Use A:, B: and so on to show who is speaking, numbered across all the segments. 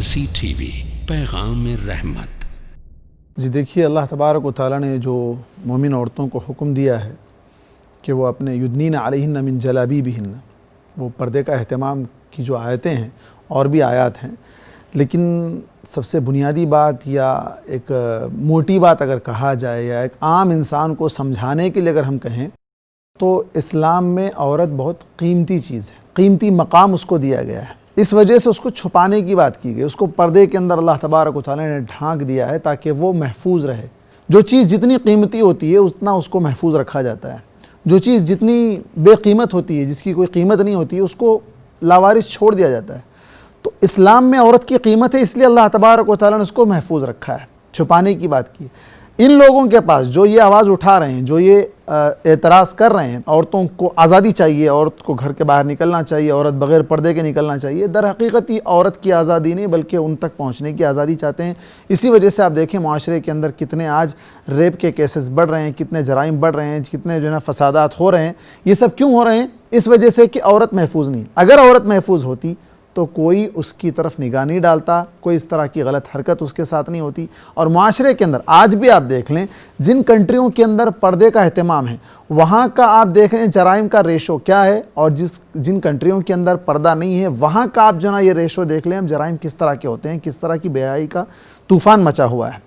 A: Mercy TV, पैगाम रहमत।
B: जी देखिए, अल्लाह तबारक व तआला ने जो मोमिन औरतों को हुक्म दिया है कि वो अपने युदनीन अलैहिन्न मिन जलाबीबिहिन्न, वो पर्दे का अहतमाम की जो आयतें हैं और भी आयात हैं, लेकिन सबसे बुनियादी बात या एक मोटी बात अगर कहा जाए या एक आम इंसान को समझाने के लिए अगर हम कहें तो इस्लाम में औरत बहुत कीमती चीज़ है, कीमती मकाम उसको दिया गया है। इस वजह से उसको छुपाने की बात की गई, उसको पर्दे के अंदर अल्लाह तबारक व तआला ने ढांक दिया है ताकि वो महफूज रहे। जो चीज़ जितनी कीमती होती है उतना उसको महफूज रखा जाता है, जो चीज़ जितनी बेकीमत होती है, जिसकी कोई कीमत नहीं होती है, उसको लावारिस छोड़ दिया जाता है। तो इस्लाम में औरत की कीमत है, इसलिए अल्लाह तबारक व तआला ने उसको महफूज रखा है, छुपाने की बात की। इन लोगों के पास जो ये आवाज़ उठा रहे हैं, जो ये एतराज़ कर रहे हैं, औरतों को आज़ादी चाहिए, औरत को घर के बाहर निकलना चाहिए, औरत बग़ैर पर्दे के निकलना चाहिए, दर हकीकत ये औरत की आज़ादी नहीं बल्कि उन तक पहुँचने की आज़ादी चाहते हैं। इसी वजह से आप देखें माशरे के अंदर कितने आज रेप के केसेस बढ़ रहे हैं, कितने जराइम बढ़ रहे हैं, कितने जो है ना फसादात हो रहे हैं। ये सब क्यों हो रहे हैं? इस वजह से कि औरत महफूज नहीं। अगर औरत महफूज होती तो कोई उसकी तरफ निगाह नहीं डालता, कोई इस तरह की गलत हरकत उसके साथ नहीं होती। और माशरे के अंदर आज भी आप देख लें, जिन कंट्रियों के अंदर पर्दे का अहतमाम है वहाँ का आप देखें जराइम का रेशो क्या है, और जिन कंट्रियों के अंदर पर्दा नहीं है वहाँ का आप जो ना ये रेशो देख लें, जराइम किस तरह के होते हैं, किस तरह की बेहयाई का तूफ़ान मचा हुआ है।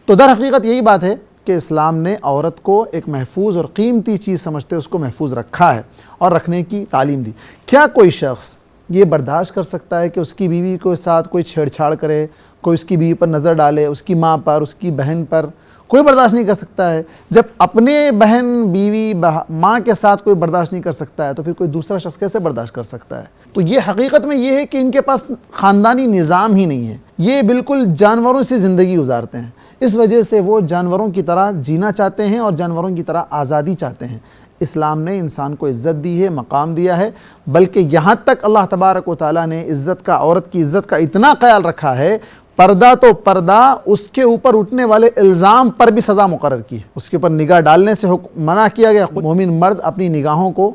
B: तो दर हकीकत यही बात है कि इस्लाम ने औरत को एक महफूज और कीमती चीज़ समझते उसको महफूज रखा है और रखने की तालीम दी। क्या कोई शख्स ये बर्दाश्त कर सकता है कि उसकी बीवी के साथ कोई छेड़छाड़ करे, कोई उसकी बीवी पर नज़र डाले, उसकी माँ पर, उसकी बहन पर? कोई बर्दाश्त नहीं कर सकता है। जब अपने बहन, बीवी, माँ के साथ कोई बर्दाश्त नहीं कर सकता है तो फिर कोई दूसरा शख्स कैसे बर्दाश्त कर सकता है? तो ये हकीकत में ये है कि इनके पास ख़ानदानी निज़ाम ही नहीं है, ये बिल्कुल जानवरों से ज़िंदगी गुजारते हैं। इस वजह से वो जानवरों की तरह जीना चाहते हैं और जानवरों की तरह आज़ादी चाहते हैं। इस्लाम ने इंसान को इज़्ज़त दी है, मकाम दिया है, बल्कि यहाँ तक अल्लाह तबारक व तआला ने इज़्ज़त का, औरत की इज़्ज़त का इतना ख्याल रखा है, पर्दा तो पर्दा, उसके ऊपर उठने वाले इल्ज़ाम पर भी सज़ा मुकर्रर की है। उसके ऊपर निगाह डालने से मना किया गया। मोमिन मर्द अपनी निगाहों को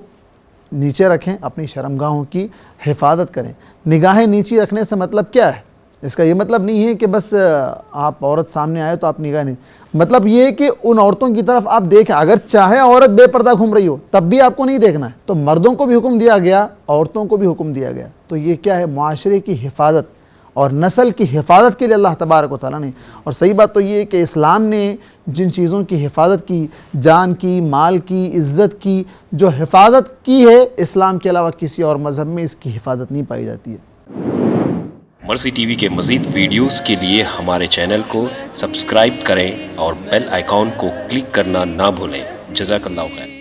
B: नीचे रखें, अपनी शर्मगाहों की हिफाजत करें। निगाहें नीचे रखने से मतलब क्या है? इसका ये मतलब नहीं है कि बस आप औरत सामने आए तो आप निगाह नहीं, मतलब ये है कि उन औरतों की तरफ आप देखें। अगर चाहे औरत बेपर्दा घूम रही हो तब भी आपको नहीं देखना है। तो मर्दों को भी हुक्म दिया गया, औरतों को भी हुक्म दिया गया। तो ये क्या है? माशरे की हिफाजत और नस्ल की हिफाजत के लिए अल्लाह तबारक व तआला ने। और सही बात तो ये है कि इस्लाम ने जिन चीज़ों की हिफाजत की, जान की, माल की, इज़्ज़त की जो हिफाजत की है, इस्लाम के अलावा किसी और मज़हब में इसकी हिफाजत नहीं पाई जाती है।
C: मर्सी टीवी के मज़ीद वीडियोस के लिए हमारे चैनल को सब्सक्राइब करें और बेल आइकॉन को क्लिक करना ना भूलें। जज़ाकल्लाहु खैर।